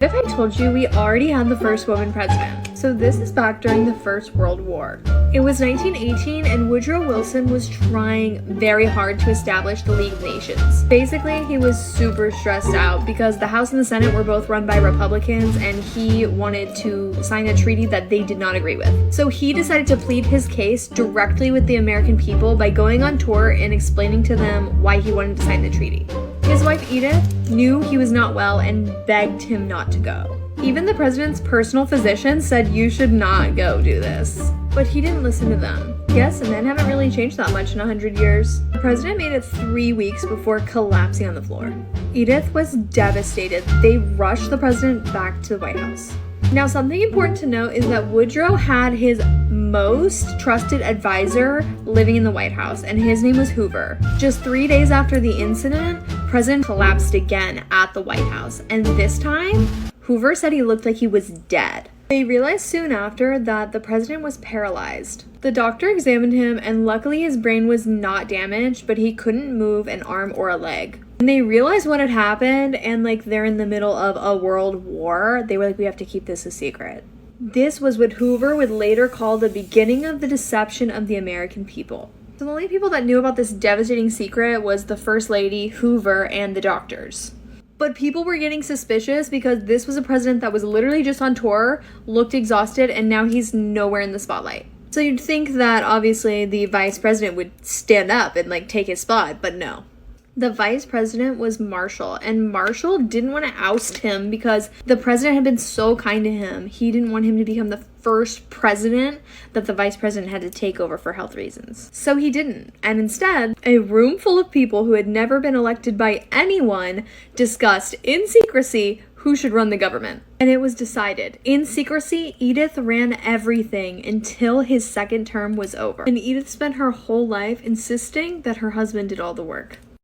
If I told you we already had the first woman president? So this is back during the First World War. It was 1918 and Woodrow Wilson was trying very hard to establish the League of Nations. Basically, he was super stressed out because the House and the Senate were both run by Republicans and he wanted to sign a treaty that they did not agree with. So he decided to plead his case directly with the American people by going on tour and explaining to them why he wanted to sign the treaty. His wife Edith knew he was not well and begged him not to go. Even the president's personal physician said you should not go do this. But he didn't listen to them. Yes, men haven't really changed that much in 100 years. The president made it 3 weeks before collapsing on the floor. Edith was devastated. They rushed the president back to the White House. Now, something important to note is that Woodrow had his most trusted advisor living in the White House, and his name was Hoover. Just 3 days after the incident, the president collapsed again at the White House, and this time, Hoover said he looked like he was dead. They realized soon after that the president was paralyzed. The doctor examined him, and luckily his brain was not damaged, but he couldn't move an arm or a leg. When they realized what had happened, and they're in the middle of a world war, they were like, we have to keep this a secret. This was what Hoover would later call the beginning of the deception of the American people. So the only people that knew about this devastating secret was the First Lady, Hoover, and the doctors. But people were getting suspicious because this was a president that was literally just on tour, looked exhausted, and now he's nowhere in the spotlight. So you'd think that obviously the vice president would stand up and take his spot, but no. The vice president was Marshall, and Marshall didn't want to oust him because the president had been so kind to him. He didn't want him to become the first president that the vice president had to take over for health reasons. So he didn't. And instead, a room full of people who had never been elected by anyone discussed in secrecy who should run the government. And it was decided. In secrecy, Edith ran everything until his second term was over. And Edith spent her whole life insisting that her husband did all the work.